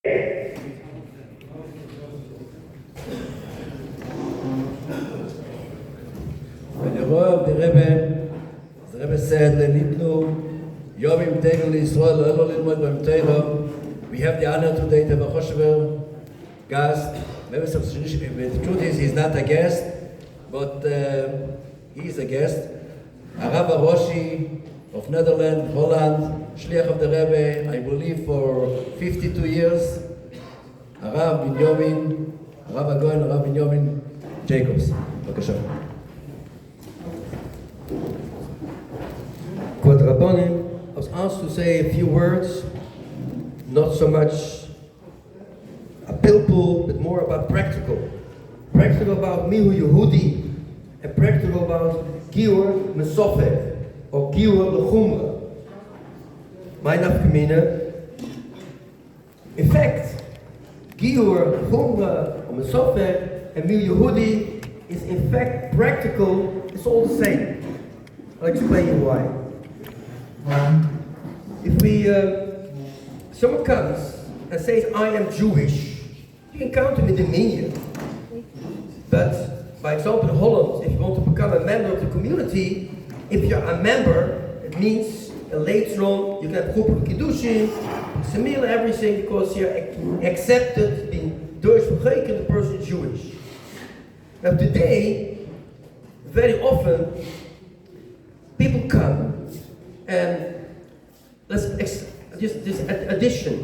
When the roar of the Rebbe said, "Lenitnu Yomim Teinu L'Yisrael Lo Lilmod B'Mteiro." We have the honor today to have a Choshever guest. The truth is, he's not a guest, but he is a guest. Arav Aroshi of Netherlands, Holland, Shliach of the Rebbe, I believe for 52 years. Arav Benimin, Arav Agoin, Arav Benimin, Yackaebs. בבקשה. Quod Rabbanim, I was asked to say a few words, not so much a pilpul, but more about practical. Practical about Mihu Yehudi, and practical about Gior Mesofet, or Gior Lechumra. My nafkamina. In fact, Gior Lechumra, or Mesofet, and Mihu Yehudi is in fact practical, it's all the same. I'll explain you why. If someone comes and says, I am Jewish, you can count him in the media. But, by example, in Holland, if you want to become a member of the community, if you're a member, it means later on you can have Chupra Kiddushin, Samil, everything, because you're accepted, being Deutsch vergeken, the person is Jewish. Now today, very often, people come and this addition.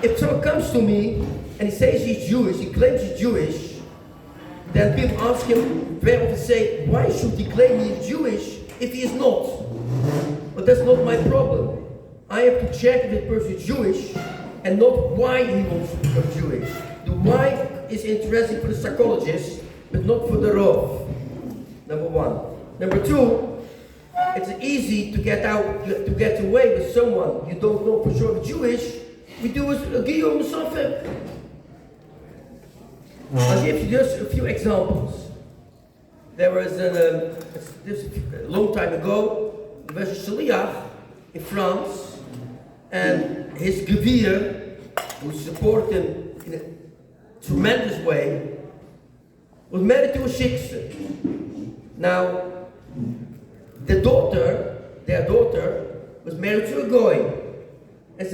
If someone comes to me and he says he's Jewish, he claims he's Jewish, then people ask him, very often say, why should he claim he's Jewish if he is not? But that's not my problem. I have to check if the person is Jewish and not why he wants to become Jewish. The why is interesting for the psychologist, but not for the Rav. Number one. Number two, it's easy to get away with someone you don't know for sure Jewish. We do a Giyur Mesofet. I'll give you just a few examples. There was a long time ago, there was a Shaliach in France, and his Gevir, who supported him in a tremendous way, was married to a Shiksa. Now, their daughter was married to a Goy. And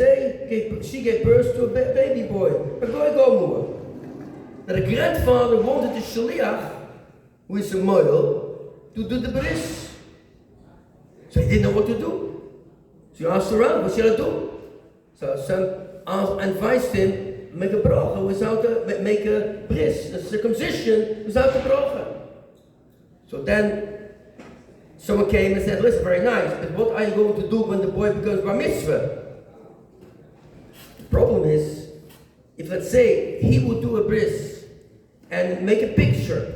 she gave birth to a baby boy, a Goy Gomur. Now the grandfather wanted the Shaliach, who is a moil, to do the bris. So he didn't know what to do. So he asked around, what shall I do? So some advised him to make a bracha make a bris, a circumcision without the bracha. So then someone came and said, listen, very nice, but what are you going to do when the boy becomes bar mitzvah? The problem is, if let's say he would do a bris and make a picture,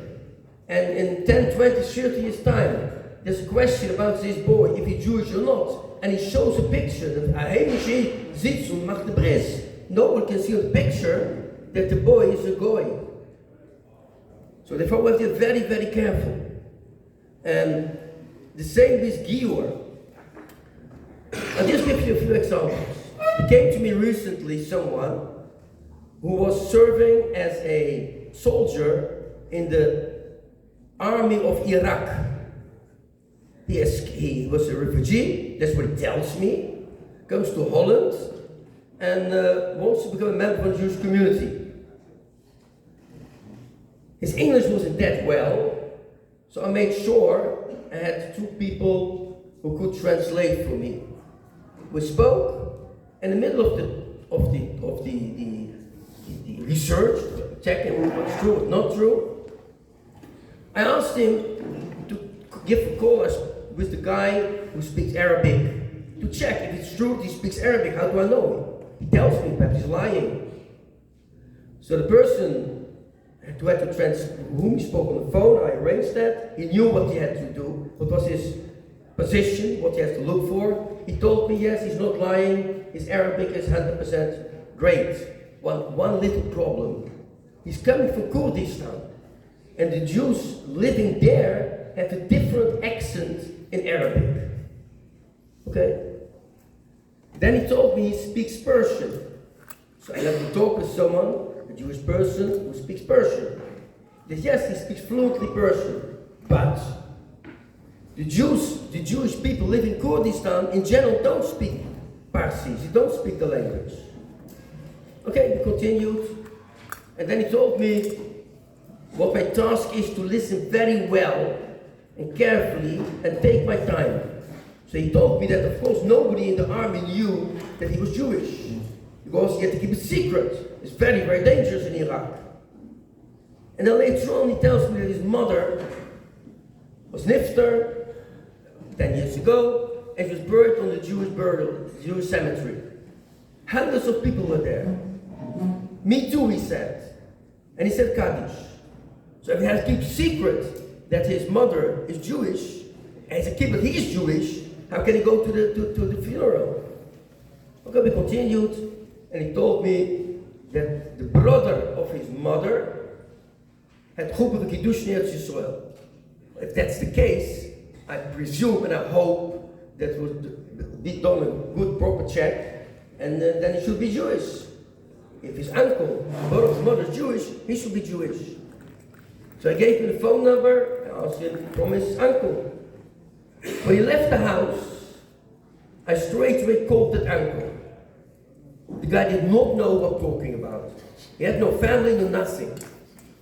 and in 10, 20, 30 years time, there's a question about this boy, if he's Jewish or not, and he shows a picture that Ahemishi Zitzum macht the bris. No one can see on the picture that the boy is a goy. So therefore we have to be very, very careful. And the same with Gior. I'll just give you a few examples. It came to me recently someone who was serving as a soldier in the army of Iraq. He was a refugee, that's what he tells me, comes to Holland and wants to become a member of the Jewish community. His English wasn't that well, so I made sure I had two people who could translate for me. We spoke, and in the middle of the research, checking what's true, what's not true, I asked him to give a call with the guy who speaks Arabic to check if it's true that he speaks Arabic. How do I know? He tells me, perhaps he's lying. So the person who had to whom he spoke on the phone, I arranged that. He knew what he had to do, what was his position, what he has to look for. He told me, yes, he's not lying, his Arabic is 100% great. One little problem. He's coming from Kurdistan, and the Jews living there have a different accent in Arabic. Okay? Then he told me he speaks Persian. So I have to talk with someone, a Jewish person who speaks Persian. Yes, he speaks fluently Persian, but the Jewish people living in Kurdistan in general don't speak Parsi, they don't speak the language. Okay, we continued, and then he told me what my task is to listen very well and carefully and take my time. So he told me that of course nobody in the army knew that he was Jewish, because he had to keep it secret. It's very, very dangerous in Iraq. And then later on he tells me that his mother was nifter 10 years ago, and she was buried on the Jewish cemetery. Hundreds of people were there. Me too, he said. And he said Kaddish. So if he has to keep secret that his mother is Jewish, and he's a kid but he is Jewish, how can he go to the funeral? Okay, we continued, and he told me that the brother of his mother had Chupah v'Kiddush in Eretz Yisrael. If that's the case, I presume and I hope that would be done a good proper check, and then he should be Jewish. If his uncle, both of his mother is Jewish, he should be Jewish. So I gave him the phone number and asked him from his uncle. When he left the house, I straight away called that uncle. The guy did not know what I'm talking about. He had no family, no nothing.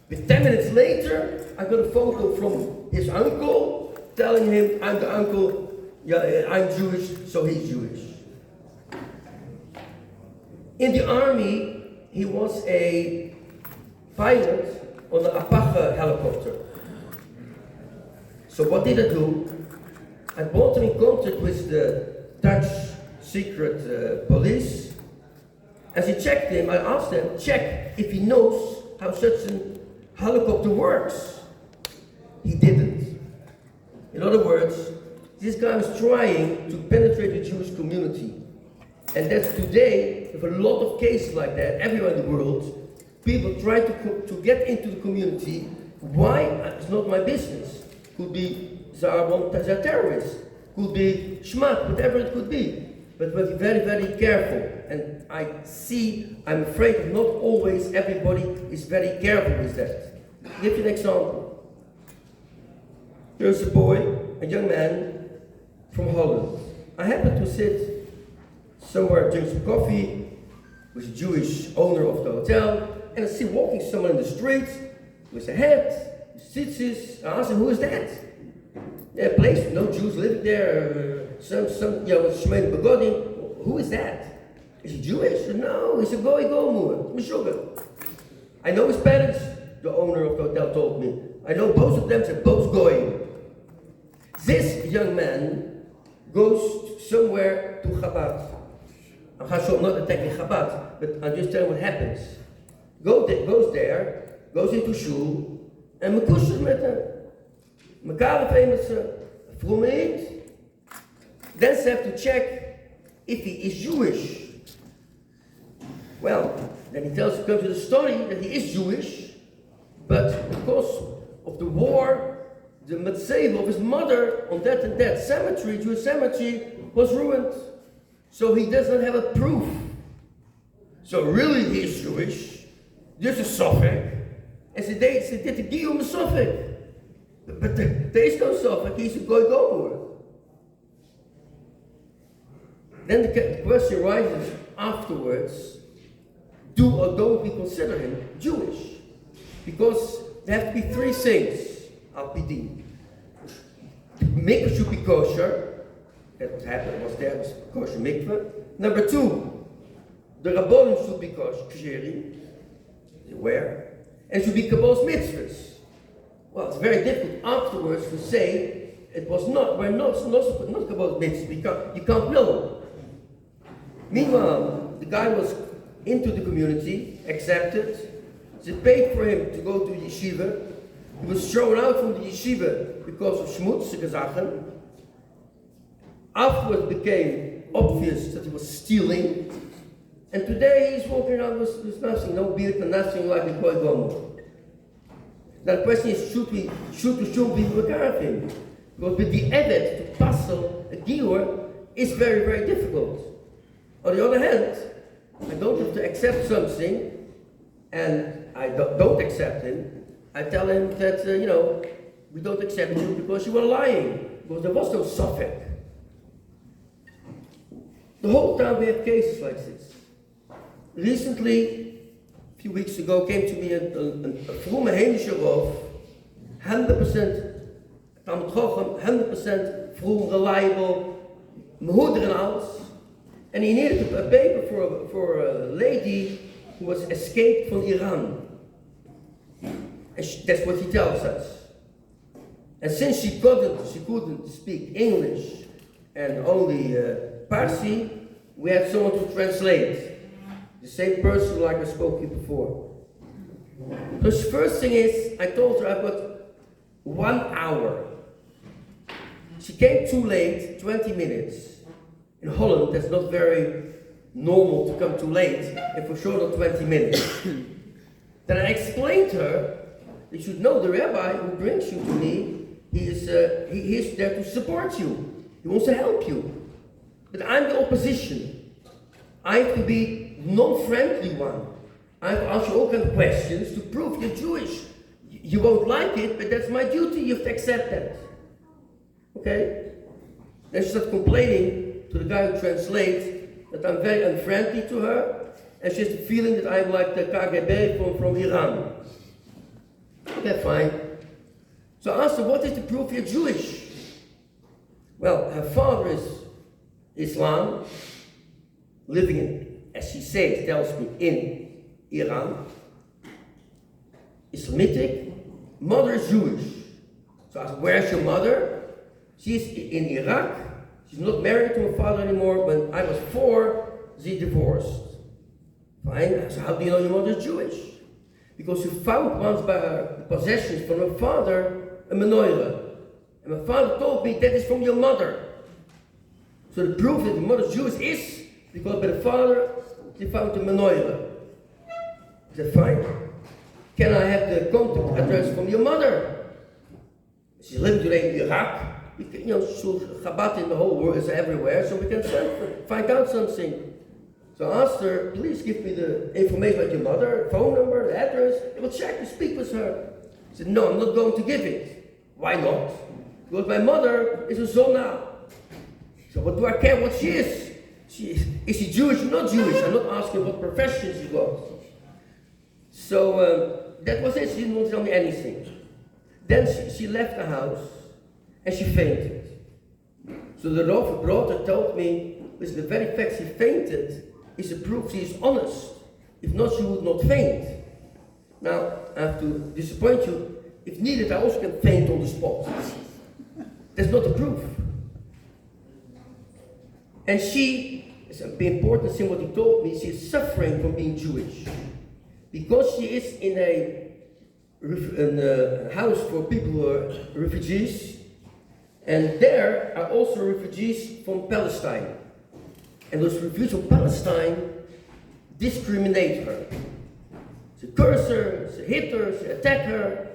But 10 minutes later, I got a phone call from his uncle telling him, I'm the uncle, yeah, I'm Jewish, so he's Jewish. In the army, he was a pilot on the Apache helicopter. So what did I do? I brought him in contact with the Dutch secret police. As he checked him, I asked him, check if he knows how such a helicopter works. He didn't. In other words, this guy was trying to penetrate the Jewish community. And that's today, with a lot of cases like that, everywhere in the world, people try to get into the community. Why? It's not my business. Could be they're terrorists, could be Schmat, whatever it could be. But we have to be very, very careful. And I'm afraid not always everybody is very careful with that. I'll give you an example. There's a boy, a young man from Holland. I happened to sit somewhere, drink some coffee with a Jewish owner of the hotel, and I see walking someone in the street with a hat, tzitzis. I asked him, who is that? Yeah, a place, no Jews living there, some Shmein Begodim. Who is that? Is he Jewish? No, he's a Goy Gomur, Meshuggah. I know his parents, the owner of the hotel told me. I know both of them, they're both Goy. This young man goes somewhere to Chabad. I'm not attacking Chabad, but I'm just telling what happens. Goes there, goes into shul, and mekushes met hem. Mekaar met ze, vroeg me niet. Then they have to check if he is Jewish. Well, then he comes to the story that he is Jewish, but because of the war, the mitzvah of his mother on that and that cemetery, Jewish cemetery, was ruined. So he doesn't have a proof. So really he is Jewish. This is Suffolk. And ze did the Guillaume Suffolk. But there is no Suffolk, he's a Goy Gomor. Then the question arises afterwards, do or don't we consider him Jewish? Because there have to be three things, al-pidin. The mikveh should be kosher. That happened, was there, was kosher mikveh. Number two, the rabbonim should be kosher, where? And it should be kabbal's mitzvahs. Well, it's very difficult afterwards to say it was not, we're not kabbal's mitzvahs, you can't know. Meanwhile, the guy was into the community, accepted. They paid for him to go to yeshiva. He was thrown out from the yeshiva because of schmutz, gezachen. Afterwards it became obvious that he was stealing. And today he's walking around with nothing, no beard and nothing like a Goy Gomor. Now the question is, should we be regard of him? Because with the edit to passel a gior is very, very difficult. On the other hand, I don't have to accept something, and I don't accept him. I tell him that, we don't accept you because you were lying, because there was no suffix. The whole time we have cases like this. Recently, a few weeks ago, came to me a vroome heimische roof, 100% Talmud Chochem, 100% vroom, reliable, mehuder and alles. And he needed a paper for a lady who was escaped from Iran. And that's what he tells us. And since she couldn't speak English and only Parsi, we had someone to translate. The same person like I spoke to you before. So the first thing is, I told her I've got 1 hour. She came too late, 20 minutes. In Holland, that's not very normal to come too late, and for sure not 20 minutes. Then I explained to her, you should know the rabbi who brings you to me, he is there to support you. He wants to help you. But I'm the opposition. I have to be non-friendly one. I have to ask you all kinds of questions to prove you're Jewish. You won't like it, but that's my duty. You have to accept that. Okay? Then she started complaining to the guy who translates that I'm very unfriendly to her, and she has the feeling that I'm like the KGB from Iran. Okay, fine. So I asked her, what is the proof you're Jewish? Well, her father is Islam, living in, as she says, tells me, in Iran. Islamitic. Mother is Jewish. So I asked, where's your mother? She's in Iraq. She's not married to her father anymore. When I was 4, she divorced. Fine. So how do you know your mother is Jewish? Because she found once by her possessions from her father a menorah. And my father told me that is from your mother. So the proof that the mother is Jewish is because by the father they found the menorah. I said, fine. Can I have the contact address from your mother? She's living today in Iraq. Chabad in the whole world is everywhere, so we can find out something. So I asked her, please give me the information about your mother, phone number, the address. I will check and speak with her. She said, no, I'm not going to give it. Why not? Because my mother is a zona. So what do I care what she is? Is she Jewish or not Jewish? I'm not asking what profession she got. So that was it. She didn't want to tell me anything. Then she left the house and she fainted. So the daughter told me, with the very fact she fainted is a proof she is honest. If not, she would not faint. Now, I have to disappoint you. If needed, I also can faint on the spot. That's not the proof. And she, it's an important thing what he told me, she is suffering from being Jewish. Because she is in a house for people who are refugees, and there are also refugees from Palestine. And those refugees from Palestine discriminate her. They curse her, they hit her, they attack her.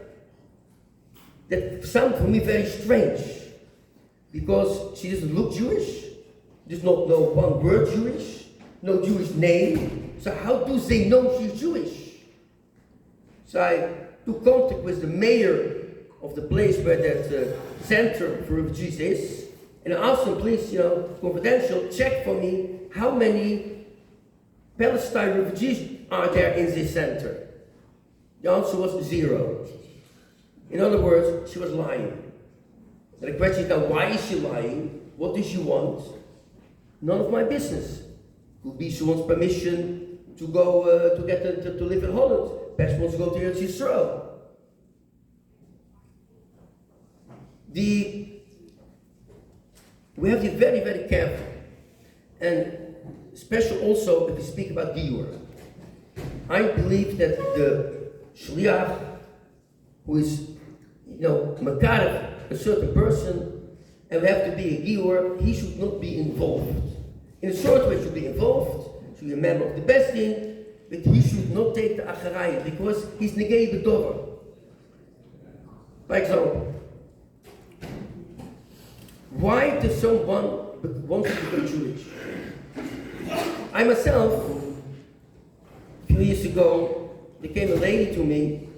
That sounds for me very strange, because she doesn't look Jewish, does not know one word Jewish, no Jewish name. So how do they know she's Jewish? So I took contact with the mayor of the place where that center for refugees is, and I asked him, please, confidential, check for me how many Palestine refugees are there in this center. The answer was 0. In other words, she was lying. And the question is now, why is she lying? What does she want? None of my business. Could be she wants permission to go to live in Holland. Perhaps wants to go to Eretz Yisrael. We have to be very, very careful. And especially also if we speak about Giur. I believe that the Shliach, who is, Makarev, a certain person, and we have to be a Giur, he should not be involved. In a short way, he should be involved, should be a member of the Beis Din, but he should not take the Acharayah, because he's negei b'dover. For example, why does someone want to become Jewish? I myself few years ago, there came a lady to me,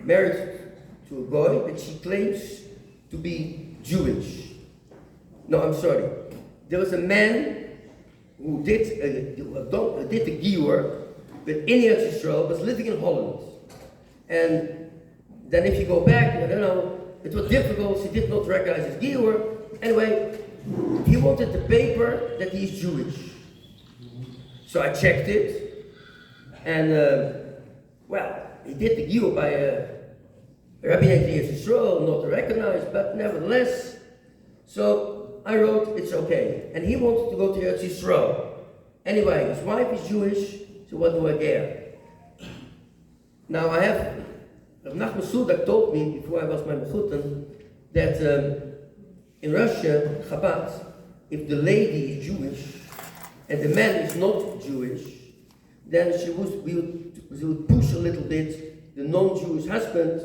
married to a boy, but she claims to be Jewish. No, I'm sorry. There was a man who did the Gior, but in Eretz Yisrael, was living in Holland. And then if you go back, I don't know, it was difficult, she did not recognize his Gior. Anyway, he wanted the paper that he's Jewish. So I checked it, and well, he did the Gior by a Rabbi Eretz Yisrael, not recognized, but nevertheless. So I wrote, it's okay. And he wanted to go to Eretz Yisrael. Anyway, his wife is Jewish, so what do I care? Now I have, Rav Nachman Sudak told me before I was my Mechutan that in Russia, Chabad, if the lady is Jewish and the man is not Jewish, then we would push a little bit the non-Jewish husband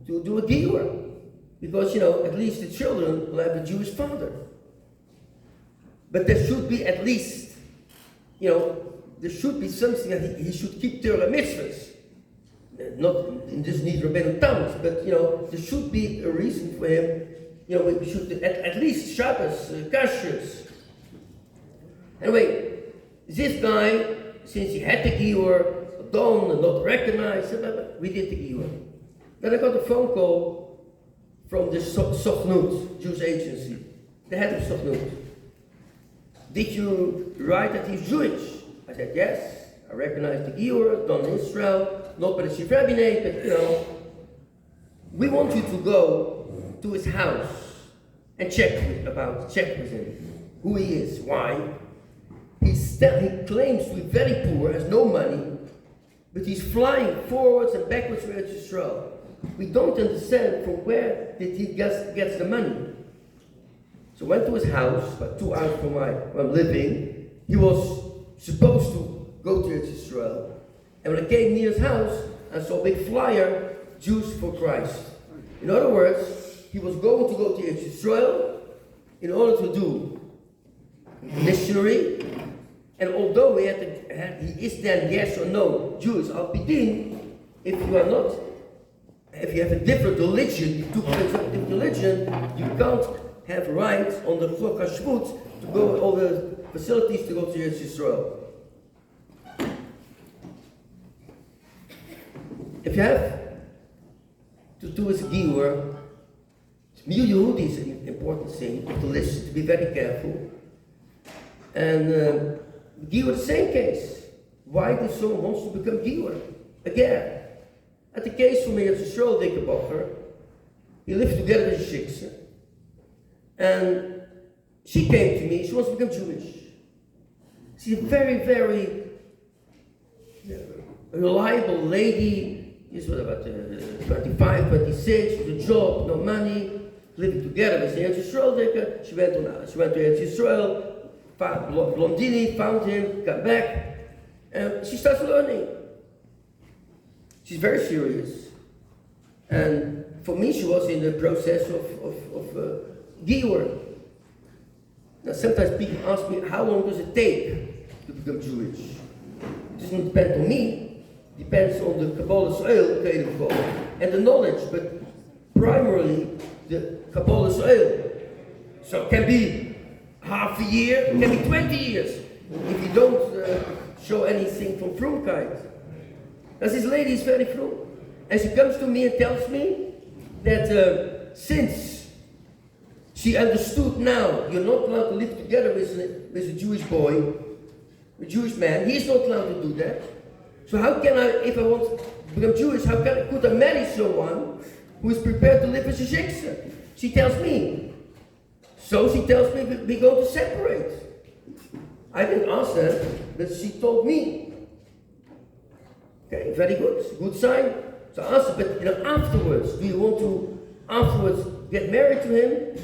to do a giur, because at least the children will have a Jewish father. But there should be at least, there should be something that he should keep Torah mitzvahs. Not in this need Rabbeinu Tammuz, but there should be a reason for him. We should at least Shabbos, kashrus. Anyway, this guy, since he had the giur done and not recognized, we did the giur. Then I got a phone call from the Sochnut, Jewish agency, the head of Sochnut. Did you write that he's Jewish? I said, yes. I recognize the giur done in Israel, not by the chief rabbinate, but we want you to go to his house and check with him who he is, why. He claims to be very poor, has no money, but he's flying forwards and backwards to Eretz Yisrael. We don't understand from where did he gets the money. So I went to his house, about 2 hours from where I'm living. He was supposed to go to Eretz Yisrael. And when I came near his house, I saw a big flyer, Jews for Christ. In other words, he was going to go to Eretz Yisrael in order to do missionary. And although he is then yes or no Jewish, al pidin, if you have a different religion, you took a different religion, you can't have rights on the Chok HaShvut to go all the facilities to go to Eretz Yisrael. If you have to do as a giur, Mir Yehudi is an important thing to listen, to be very careful. And giur, the same case. Why did someone wants to become giur? Again, at the case from Eretz Yisrael, Dikebacher, he lived together with a shiksa, and she came to me. She wants to become Jewish. She's a very, very reliable lady. She's about 25, 26, with a job, no money, living together with Eretz Yisrael. She went to Eretz Yisrael, found Blondini, found him, got back, and she starts learning. She's very serious. And for me, she was in the process of giur. Now, sometimes people ask me, how long does it take to become Jewish? It doesn't depend on me. It depends on the Kabbalah Soil, and the knowledge, but primarily the Kabbalah Soil. So it can be half a year, it can be 20 years, if you don't show anything from Frumkeit. Because this lady is very frum. And she comes to me and tells me that since she understood now you're not allowed to live together with a Jewish boy, a Jewish man, he's not allowed to do that. So how can I, if I want to become Jewish, could I marry someone who is prepared to live as a shiksa? She tells me. So she tells me we're going to separate. I didn't ask her, but she told me. Okay, very good, good sign. So I asked her, but afterwards, do you want to get married to him?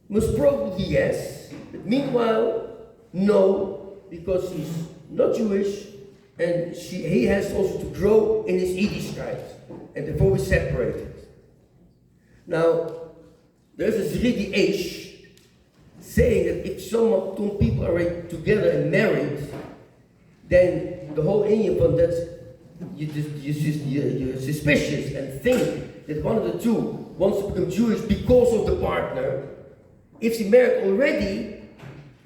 Most probably yes, but meanwhile, no, because he's not Jewish, and he has also to grow in his Yiddishkeit, and therefore we separated. Now, there's a Zridi Eish saying that if two people are together and married, then the whole Indian from that you're suspicious and think that one of the two wants to become Jewish because of the partner, if she married already,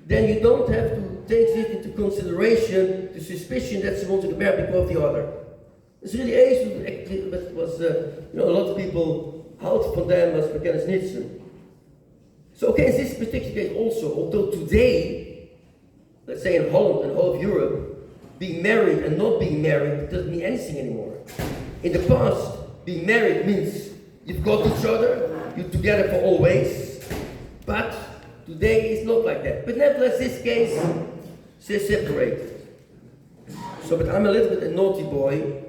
then you don't have to take this into consideration, the suspicion that she wants to get married because of the other. It's really easy, but it was, a lot of people held from them as beginners Nitsen. So, okay, in this particular case also, although today, let's say in Holland and all of Europe, being married and not being married doesn't mean anything anymore. In the past, being married means you've got each other, you're together for always, but today it's not like that. But nevertheless, this case, they're separated. So, but I'm a little bit a naughty boy,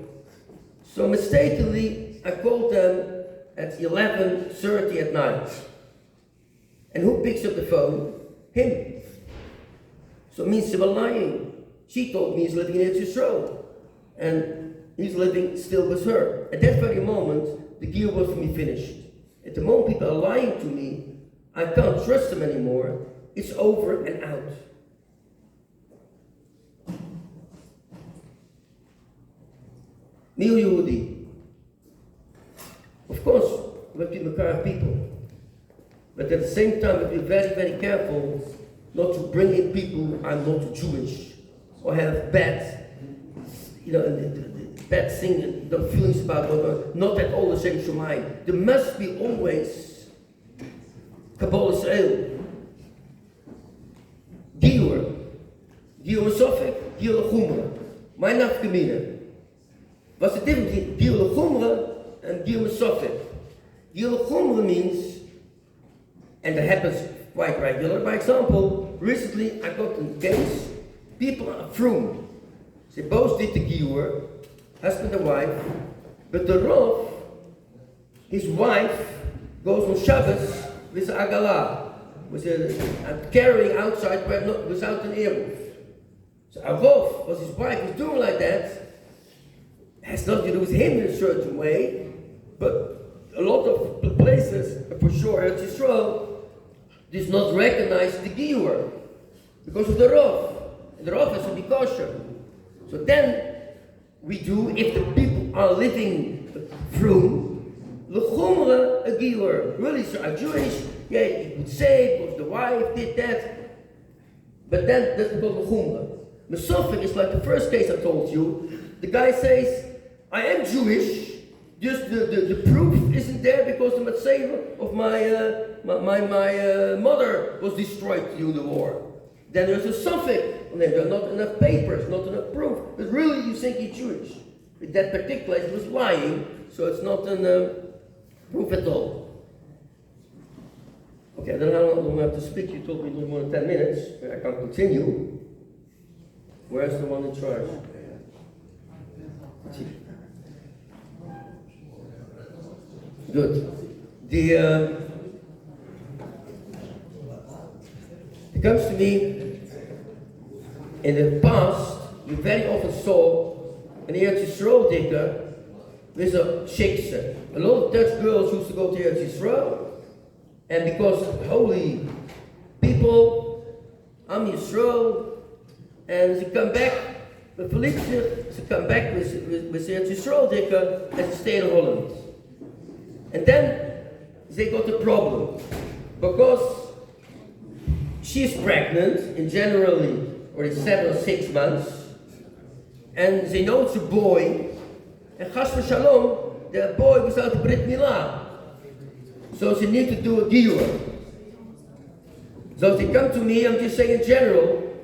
so mistakenly I called them at 11:30 at night. And who picks up the phone? Him. So it means they were lying. She told me he's living in Israel, and he's living still with her. At that very moment, the gear was for me finished. At the moment people are lying to me, I can't trust them anymore. It's over and out. New Yehudi. Of course, we have to be Makar people. But at the same time, we have to be very, very careful not to bring in people who are not Jewish or have bad, bad thing, the feelings about what not at all the same Shemayim. There must be always Kabbalah Israel. Giur Mesofik, Giur L'Chumra. My nafkamina. What's the difference between Giur L'Chumra and Giur Mesofik? Giur L'Chumra means, and that happens quite regular. By example, recently I got a case, people are frum. They both did the giur, husband and wife, but the Rav, his wife, goes on Shabbos with an agala, with a carrying outside without an earroof. So a Rav, what his wife is doing like that, has nothing to do with him in a certain way, but a lot of places, for sure, Eretz Yisrael, does not recognize the giur because of the Rav. And the Rav has to be kosher. So then we do, if the people are living through, l'chumra a giur. Really, so are Jewish, yeah, you could say, because the wife did that. But then that's called l'chumra. Mesofik is like the first case I told you. The guy says, I am Jewish, just the proof isn't there because the Matzeva of my mother was destroyed during the war. Then there's a suffix, and there are not enough papers, not enough proof. But really you think he's Jewish. In that particular case, he was lying, so it's not a proof at all. Okay, I don't know how long I have to speak. You told me no more than 10 minutes. I can't continue. Where's the one in charge? Good. It comes to me, in the past, you very often saw an Eretz Yisrael dicker with a shikse. A lot of Dutch girls used to go to Eretz Yisrael, and because holy people, Am Yisrael, and they come back, but Felicia, they come back with Eretz Yisrael dicker and they stay in Holland. And then they got a problem because she's pregnant in generally or 7 or 6 months, and they know it's a boy, and chas v'shalom, the boy without a brit milah, so they need to do a giur. So they come to me, I'm just saying in general,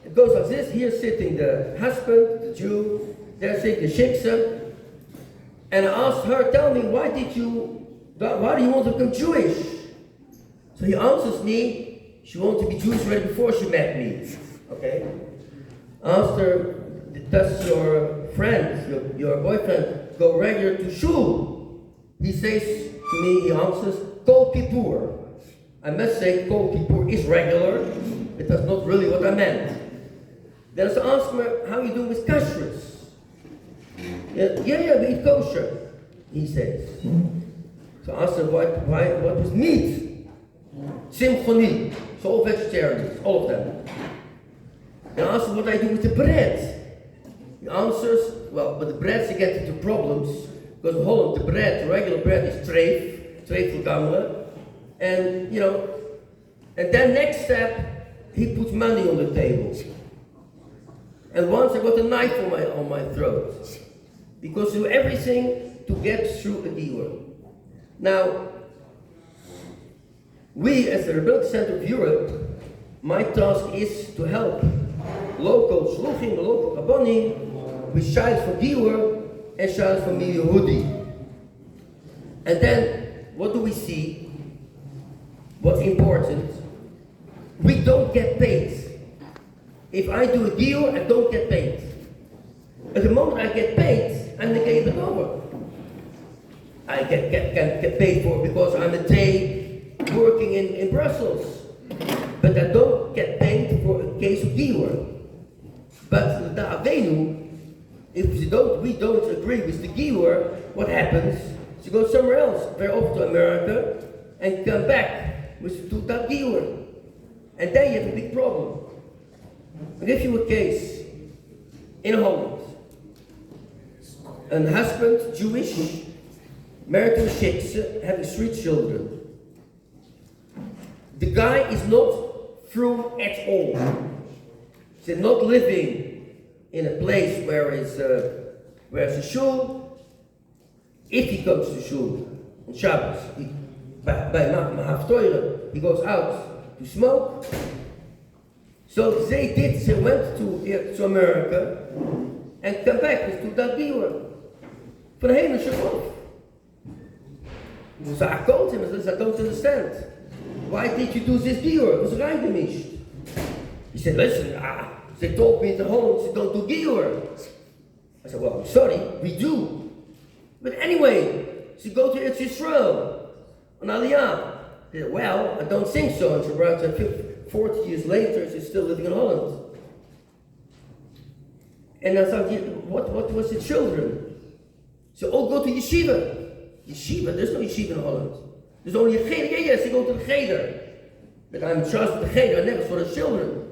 it goes like this: here sitting the husband, the Jew, there sitting the shiksa. And I asked her, tell me, why do you want to become Jewish? So he answers me, she wanted to be Jewish right before she met me. Okay? I asked her, does your friend, your boyfriend, go regular to shul? He says to me, he answers, Kol Kippur. I must say, Kol Kippur is regular, but that's not really what I meant. Then I asked her, how you doing with kashrus? Yeah, we eat kosher, he says. So I asked him, what was meat? Simchoni, so all vegetarians, all of them. And I asked him what I do with the bread. He answers, well, but the bread, you get into problems, because in Holland, the bread, the regular bread is treif for gamma, and, you know, and then next step, he puts money on the table. And once I got a knife on my throat, because do everything to get through a deal. Now, we as the Rebellion Center of Europe, my task is to help local shluchim, local rabbonim, with shaylas for Giur and shaylas for Yehudi. And then, what do we see? What's important? We don't get paid. If I do a Giur, I don't get paid. At the moment I get paid, I'm the it over. I get paid for it because I'm a day working in Brussels. But I don't get paid for a case of Giur. But the Avenu, if we don't agree with the Giur, what happens? She goes somewhere else, very often to America, and come back with the Tutat Giur. And then you have a big problem. I'll give you a case in Holland. A husband, Jewish, married to a Shikse, having 3 children. The guy is not from at all. He's not living in a place where it's a shul. If he comes to shul on Shabbos, by Mahav Torah, he goes out to smoke. So they went to America and come back to that Giur. Van hele Shabbat. So I called him and said, I don't understand. Why did you do this Giur? It was reingemished. He said, listen, they told me at the home, they don't do Giur. I said, well, I'm sorry, we do. But anyway, she go to Eretz Yisrael on Aliyah. He said, well, I don't think so. And she brought 40 years later, she's still living in Holland. And I thought, what was the children? So, go to yeshiva. Yeshiva? There's no yeshiva in Holland. There's only a cheder. Yes, they go to the cheder. But I'm charged with the cheder, I never saw the children.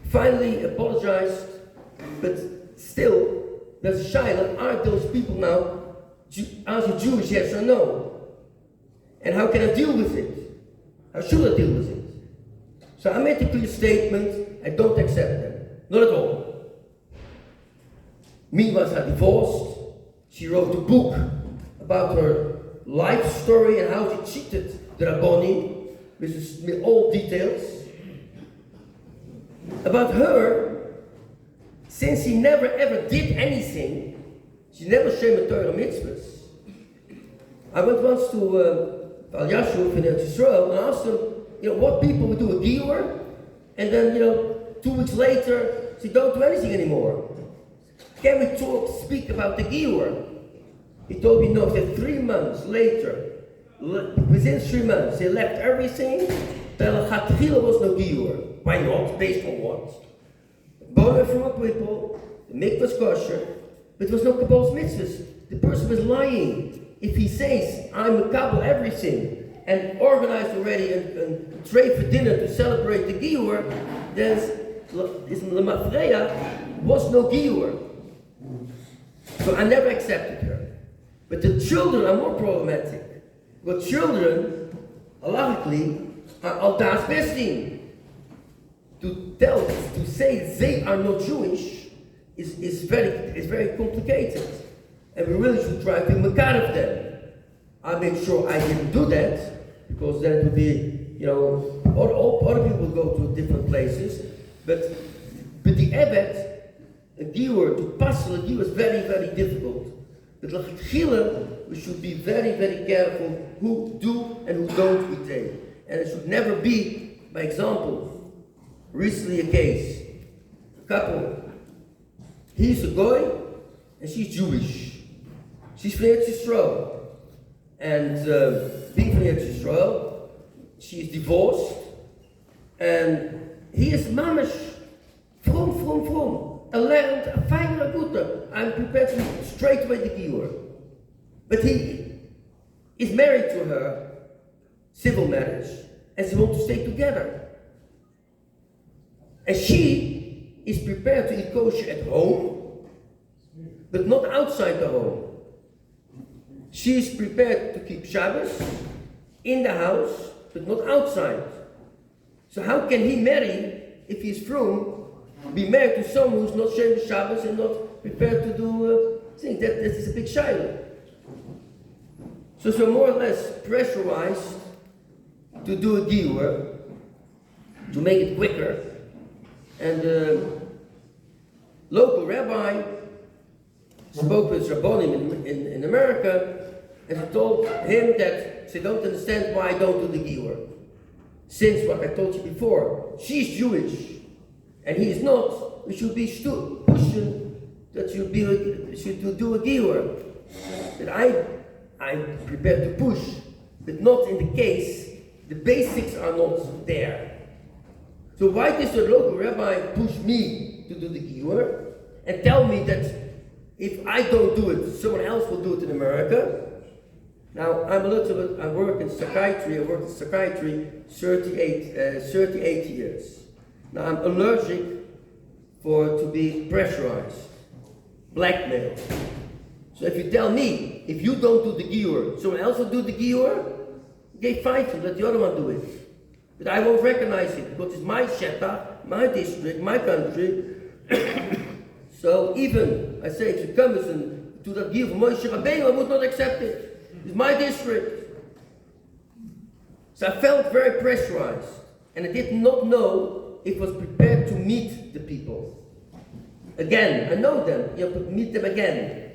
Finally apologized, but still, there's a shaila, are those people now, are they Jewish, yes or no? And how can I deal with it? How should I deal with it? So I made a clear statement, I don't accept them. Not at all. Meanwhile, she divorced. She wrote a book about her life story and how she cheated the Rabboni with all details. About her, since she never ever did anything, she never shamed Torah mitzvahs. I went once to Al Yashuv in Eretz Yisrael and asked them, what people would do a Giur, and then, 2 weeks later, they don't do anything anymore. Can we speak about the Giur? He told me no, that 3 months later, within 3 months, they left everything, there was no Giur. Why not? Based on what? Born from a people, the mikvah was kosher, but there was no Kabbal's mitzvahs. The person was lying. If he says, I'm a Kabbal everything, and organized already a trade for dinner to celebrate the Giur, then the Mafreya was no Giur. So I never accepted her. But the children are more problematic. But children, halachically, are al das besting. To say they are not Jewish is very complicated. And we really should try to make out of them. I made sure I didn't do that, because then it would be, other people go to different places. But the Ebed, a Giur, to pass a Giur is very, very difficult. But l'chila, we should be very, very careful who do and who don't we take. And it should never be, by example, recently a case, a couple, he's a goy and she's Jewish. She's from Eretz Yisrael. And being from Eretz Yisrael, she is divorced, and he is mamish, from. I learned a fine raguta. I'm prepared to straight away the Giur. But he is married to her, civil marriage, and they want to stay together. And she is prepared to eat kosher at home, but not outside the home. She is prepared to keep Shabbos in the house, but not outside. So how can he marry, if he's frum, be married to someone who's not sharing Shabbos and not prepared to do things? That is a big shiloh. So more or less pressurized to do a giur, to make it quicker. And the local rabbi spoke with Rabbonim in America, and he told him that they don't understand why I don't do the giur. Since what I told you before, she's Jewish and he is not, we should be pushing that should do a giur. That I'm prepared to push, but not in the case the basics are not there. So why does the local rabbi push me to do the giur and tell me that if I don't do it, someone else will do it in America? Now, I work in psychiatry. I worked in psychiatry 38 years. Now, I'm allergic to be pressurized, blackmailed. So if you tell me, if you don't do the giur, someone else will do the giur, okay, fight you, let the other one do it. But I won't recognize it, because it's my shetach, my district, my country. So even, I say, if you come and do that giur for Moshe Rabbeinu, I would not accept it. It's my district. So I felt very pressurized, and I did not know if I was prepared to meet the people. Again, I know them, but meet them again.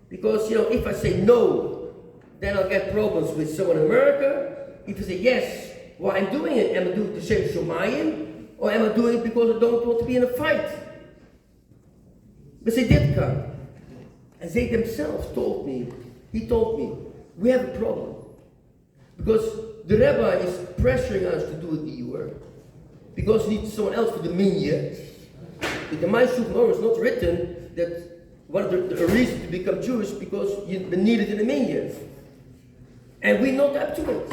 Because, if I say no, then I'll get problems with someone in America. If I say yes, well, I'm doing it. Am I doing it to Shem Shomayim, or am I doing it because I don't want to be in a fight? But they did come. And they themselves told me, we have a problem. Because the rabbi is pressuring us to do a giur, because he needs someone else for the minyan. In the Maishuk Nor is not written that one of the reasons to become Jewish because you've been needed in the minyan. And we're not up to it.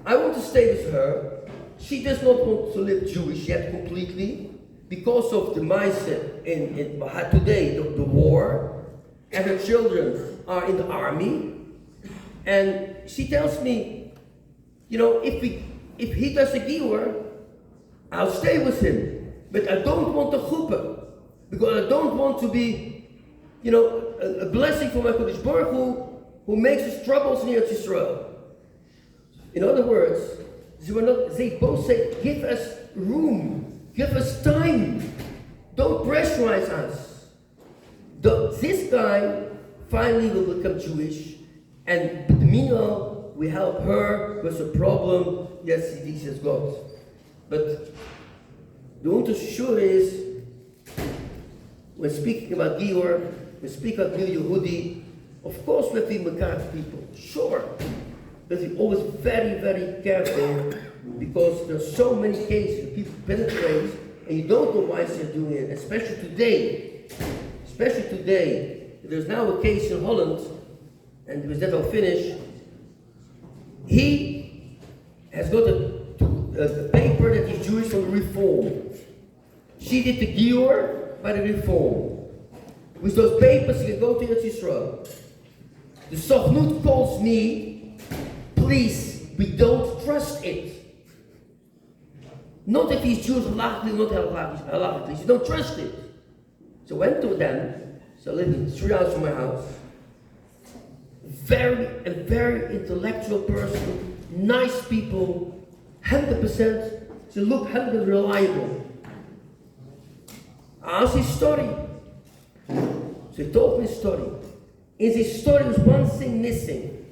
I want to stay with her. She does not want to live Jewish yet completely because of the mindset in today, the war, and her children are in the army. And she tells me, if he does a giur, I'll stay with him. But I don't want the chuppah, because I don't want to be, a blessing from my Kodesh Baruch who makes us troubles in Eretz Yisrael. In other words, they both say, give us room, give us time, don't pressurize us. This guy finally will become Jewish, and meanwhile, we help her with a problem. Yes, he says God. But the Untershur is, when speaking about giur, we speak about New Yehudi, of course we have to be Makar people, sure. But we're always very, very careful, because there are so many cases where people penetrate, and you don't know why they're doing it, especially today. There's now a case in Holland, and with that I'll finish. He has got a paper that he's Jewish from the Reform. She did the giur by the Reform. With those papers, he can go to Eretz Yisrael. The Sochnut calls me, please, we don't trust it. Not if he's Jewish, halachically, not halachically. You don't trust it. So I went to them. So I lived in 3 hours from my house. A very intellectual person, nice people, 100%. So look 100% reliable. I asked his story. So he told me his story. In his story was one thing missing.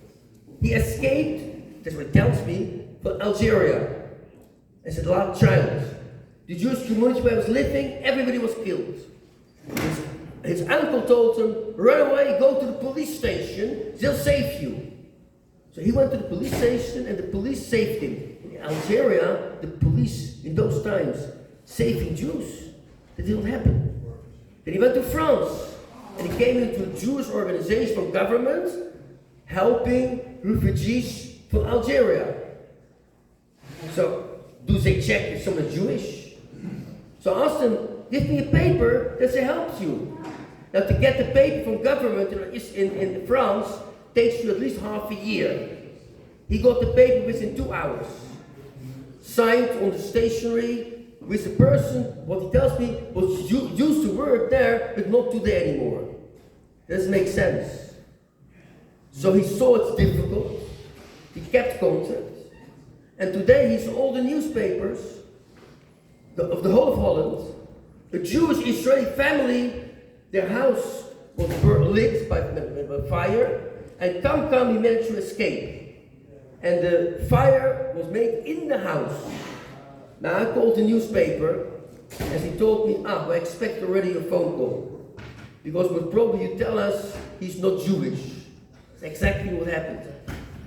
He escaped, that's what he tells me, from Algeria as a last child. The Jewish community where he was living, everybody was killed. His uncle told him, run away, go to the police station, they'll save you. So he went to the police station and the police saved him. In Algeria, the police in those times saving Jews. That didn't happen. Then he went to France and he came into a Jewish organization from government helping refugees from Algeria. So, do they check if someone is Jewish? So I asked him, give me a paper that they helped you. Now to get the paper from government in France takes you at least half a year. He got the paper within 2 hours. Signed on the stationery with a person, what he tells me, was used to work there, but not today anymore. Doesn't make sense. So he saw it's difficult. He kept contact. And today he saw all the newspapers of the whole of Holland. A Jewish Israeli family, their house was lit by fire, and come, he managed to escape. And the fire was made in the house. Now I called the newspaper, as he told me, I expect already a phone call. Because most probably you tell us he's not Jewish. That's exactly what happened.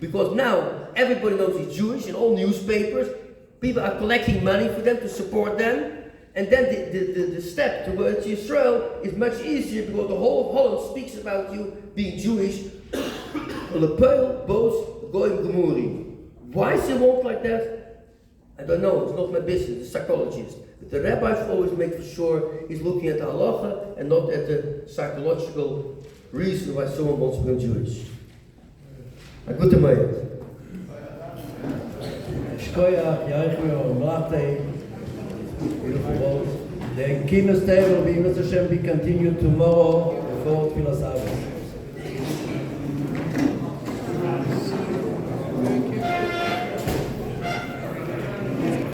Because now everybody knows he's Jewish in all newspapers. People are collecting money for them to support them. And then the step towards Israel is much easier because the whole of Holland speaks about you being Jewish. Lepeil, both going Gemuri. Why is it want like that? I don't know, it's not my business, the psychologist. But the rabbis always make for sure he's looking at the halacha and not at the psychological reason why someone wants to become Jewish. A good moed. Shkoyach, Yaichmir, Mlate, beautiful words. The Keynote day will be, Mr. Hashem, be continued tomorrow before Tfilas Shabbos.